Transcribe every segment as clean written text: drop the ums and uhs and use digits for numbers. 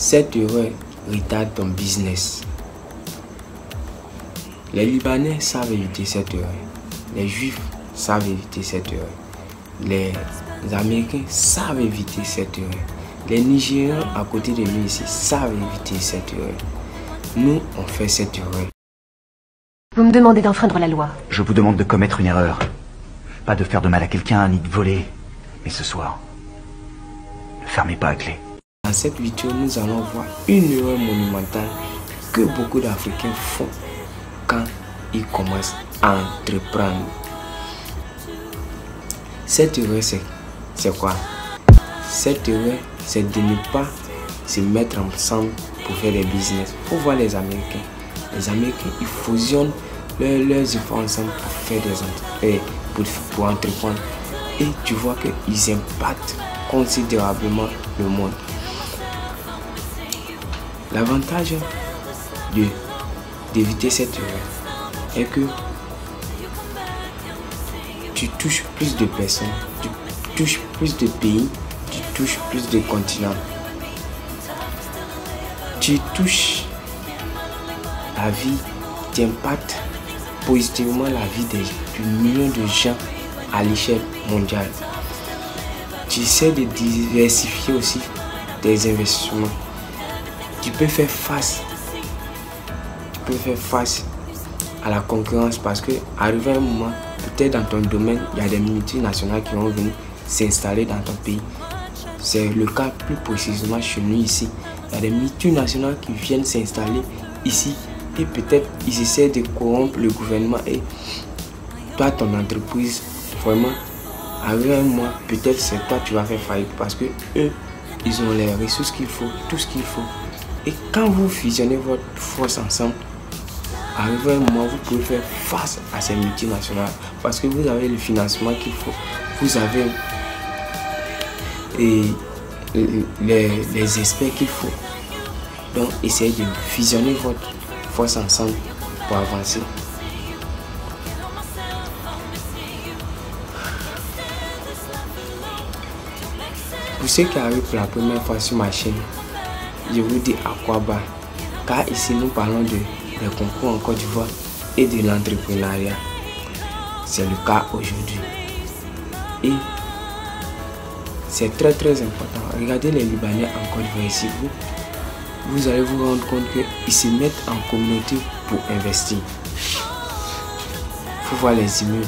Cette erreur retarde ton business. Les Libanais savent éviter cette erreur. Les Juifs savent éviter cette erreur. Les Américains savent éviter cette erreur. Les Nigériens à côté de nous ici savent éviter cette erreur. Nous, on fait cette erreur. Vous me demandez d'enfreindre la loi. Je vous demande de commettre une erreur. Pas de faire de mal à quelqu'un, ni de voler. Mais ce soir, ne fermez pas à clé. Dans cette vidéo, nous allons voir une erreur monumentale que beaucoup d'Africains font quand ils commencent à entreprendre. Cette erreur, c'est quoi? Cette erreur, c'est de ne pas se mettre ensemble pour faire des business. Il faut voir les Américains. Les Américains, ils fusionnent leurs efforts ensemble pour faire des entreprises, pour entreprendre. Et tu vois qu'ils impactent considérablement le monde. L'avantage d'éviter cette erreur est que tu touches plus de personnes, tu touches plus de pays, tu touches plus de continents. Tu touches la vie, tu impactes positivement la vie de millions de gens à l'échelle mondiale. Tu essaies de diversifier aussi tes investissements. Tu peux faire face à la concurrence parce que arrivé à un moment, peut-être dans ton domaine, il y a des multinationales qui vont venir s'installer dans ton pays. C'est le cas plus précisément chez nous ici. Il y a des multinationales qui viennent s'installer ici et peut-être ils essaient de corrompre le gouvernement et toi, ton entreprise, vraiment, arrivé à un moment, peut-être c'est toi tu vas faire faillite parce que eux, ils ont les ressources qu'il faut, tout ce qu'il faut. Et quand vous fusionnez votre force ensemble, arrivé à un moment, vous pouvez faire face à ces multinationales parce que vous avez le financement qu'il faut, vous avez les experts qu'il faut. Donc, essayez de fusionner votre force ensemble pour avancer. Pour ceux qui arrivent pour la première fois sur ma chaîne, je vous dis à quoi bas, car ici nous parlons des concours en Côte d'Ivoire et de l'entrepreneuriat. C'est le cas aujourd'hui. Et c'est très important. Regardez les Libanais en Côte d'Ivoire ici. Vous allez vous rendre compte qu'ils se mettent en communauté pour investir. Il faut voir les immeubles.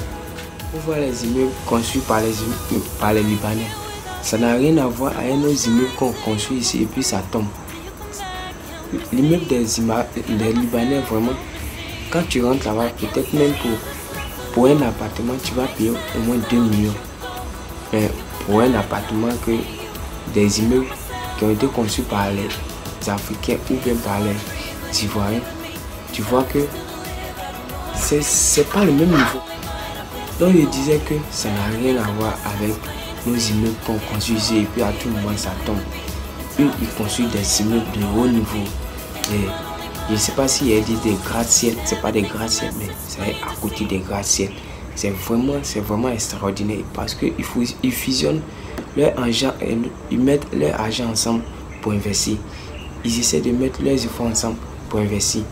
Il faut voir les immeubles construits par les Libanais. Ça n'a rien à voir avec nos immeubles qu'on construit ici et puis ça tombe. L'immeuble des Libanais, vraiment, quand tu rentres là-bas, peut-être même pour un appartement, tu vas payer au moins 2 millions. Mais pour un appartement que des immeubles qui ont été conçus par les Africains ou bien par les Ivoiriens, tu vois que c'est pas le même niveau. Donc je disais que ça n'a rien à voir avec nos immeubles qu'on construit ici et puis à tout moment ça tombe. Eux, ils construisent des immeubles de haut niveau. Et je ne sais pas s'il y a des gratte-ciel, c'est pas des gratte-ciel, mais c'est à côté des gratte-ciel. C'est vraiment extraordinaire parce qu'ils fusionnent leur argent et ils mettent leur argent ensemble pour investir. Ils essaient de mettre leurs efforts ensemble pour investir.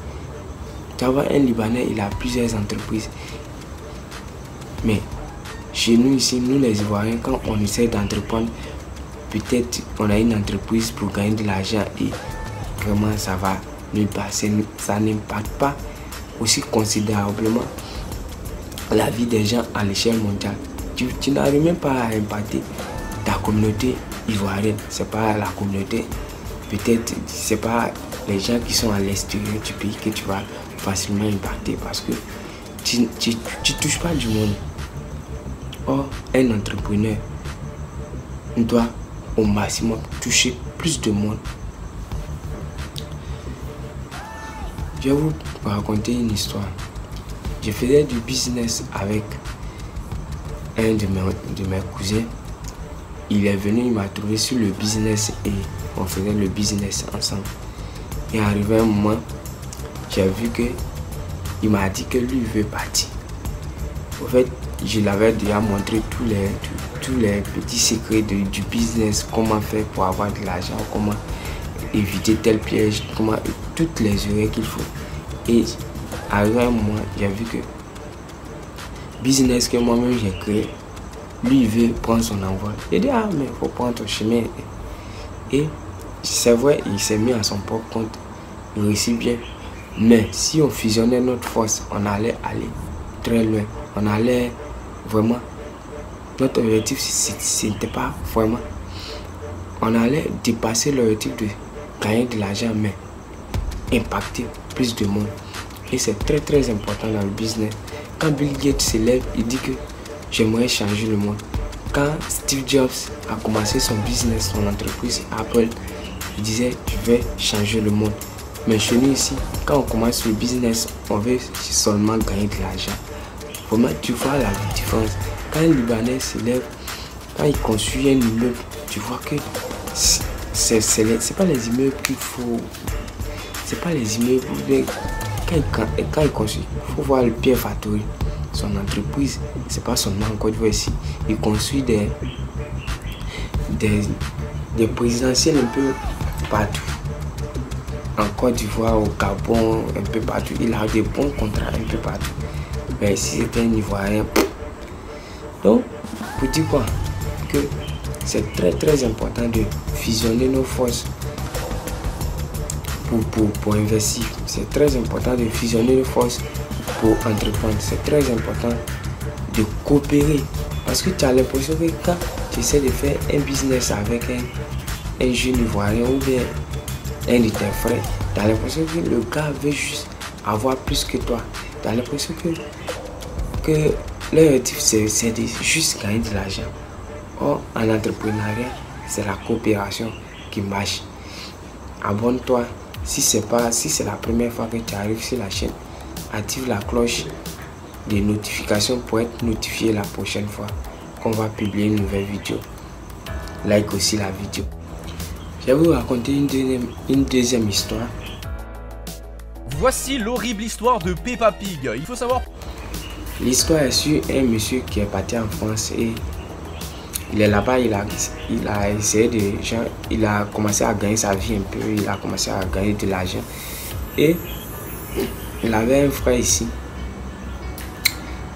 Tu vois, un Libanais, il a plusieurs entreprises. Mais chez nous ici, nous les Ivoiriens, quand on essaie d'entreprendre, peut-être on a une entreprise pour gagner de l'argent et vraiment ça va nulle part. Ça n'impacte pas aussi considérablement la vie des gens à l'échelle mondiale. Tu n'arrives même pas à impacter ta communauté ivoirienne. C'est pas la communauté, peut-être c'est pas les gens qui sont à l'extérieur du pays que tu vas facilement impacter parce que tu touches pas du monde. Or, un entrepreneur doit au maximum toucher plus de monde. Je vais vous raconter une histoire. Je faisais du business avec un de mes cousins. Il est venu, il m'a trouvé sur le business et on faisait le business ensemble. Et arrivé un moment, j'ai vu que il m'a dit que lui veut partir. En fait, je l'avais déjà montré tous les petits secrets du business, comment faire pour avoir de l'argent, comment éviter tel piège, comment toutes les erreurs qu'il faut. Et à un moment, j'ai vu que business que moi-même j'ai créé, lui il veut prendre son envol. J'ai dit ah mais il faut prendre ton chemin. Et c'est vrai, il s'est mis à son propre compte, il réussit bien. Mais si on fusionnait notre force, on allait aller très loin. On allait vraiment, notre objectif ce n'était pas vraiment, on allait dépasser l'objectif de gagner de l'argent, mais impacter plus de monde. Et c'est très très important dans le business. Quand Bill Gates se lève, il dit que j'aimerais changer le monde. Quand Steve Jobs a commencé son business, son entreprise Apple, il disait je vais changer le monde. Mais chez nous ici, quand on commence le business, on veut seulement gagner de l'argent. Vraiment, tu vois la différence. Quand un Libanais se lève, quand il construit un immeuble, tu vois que c'est pas les immeubles qu'il faut. C'est pas les immeubles. Quand il construit, il faut voir le Pierre Factory. Son entreprise, c'est pas seulement en Côte d'Ivoire ici. Il construit des présidentielles un peu partout. En Côte d'Ivoire, au Gabon, un peu partout. Il a des bons contrats un peu partout. Mais si c'était un Ivoirien. Donc, pour dire quoi? Que c'est très très important de fusionner nos forces pour investir. C'est très important de fusionner nos forces pour entreprendre. C'est très important de coopérer. Parce que tu as l'impression que quand tu essaies de faire un business avec un jeune Ivoirien ou bien un de tes frères, tu as l'impression que le gars veut juste avoir plus que toi. Tu as l'impression que leur objectif c'est de juste gagner de l'argent. Or, en entrepreneuriat, c'est la coopération qui marche. Abonne-toi. Si c'est la première fois que tu arrives sur la chaîne, active la cloche de notification pour être notifié la prochaine fois qu'on va publier une nouvelle vidéo. Like aussi la vidéo. Je vais vous raconter une deuxième histoire. Voici l'horrible histoire de Peppa Pig. Il faut savoir... L'histoire est sur un monsieur qui est parti en France et il est là-bas, il a essayé de... Il a commencé à gagner sa vie un peu, il a commencé à gagner de l'argent. Et il avait un frère ici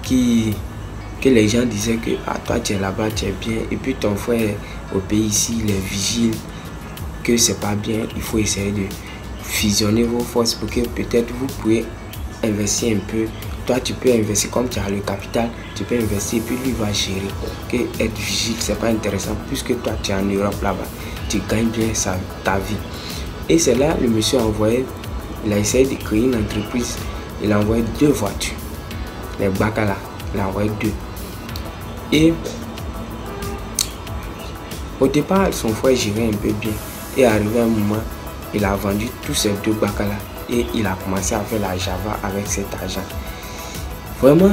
que les gens disaient que ah, toi tu es là-bas, tu es bien. Et puis ton frère au pays ici, il est vigile, que c'est pas bien, il faut essayer de fusionner vos forces pour que peut-être vous pouvez investir un peu. Toi tu peux investir comme tu as le capital, tu peux investir et puis lui va gérer. Que être vigile c'est pas intéressant puisque toi tu es en Europe là-bas, tu gagnes bien ta vie. Et c'est là le monsieur a envoyé, il a essayé de créer une entreprise, il a envoyé 2 voitures, les Bacala, il a envoyé 2. Et au départ son frère gérait un peu bien et arrivé un moment, il a vendu tous ces 2 Bacala et il a commencé à faire la Java avec cet argent. Vraiment,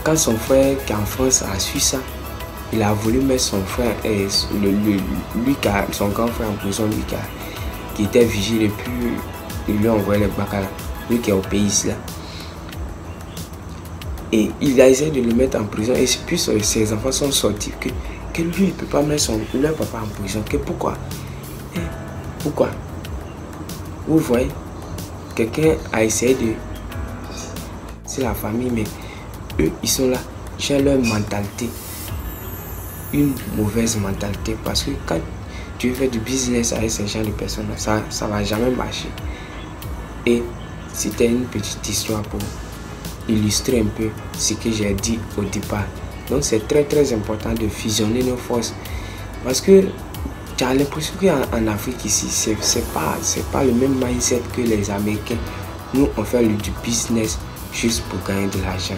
quand son frère qui est en France a su ça, il a voulu mettre son frère, son grand frère en prison, lui qui était vigile, et puis il lui a envoyé les Bacala, lui qui est au pays ici là. Et il a essayé de le mettre en prison et puis ses enfants sont sortis que lui il ne peut pas mettre leur papa en prison. Que pourquoi? Pourquoi? Vous voyez, quelqu'un a essayé de... C'est la famille, mais eux, ils sont là. J'ai leur mentalité. Une mauvaise mentalité. Parce que quand tu veux faire du business avec ces genre de personnes, ça ne va jamais marcher. Et c'était une petite histoire pour illustrer un peu ce que j'ai dit au départ. Donc c'est très très important de fusionner nos forces. Parce que tu as l'impression qu'en Afrique ici, c'est pas le même mindset que les Américains. Nous, on fait du business juste pour gagner de l'argent.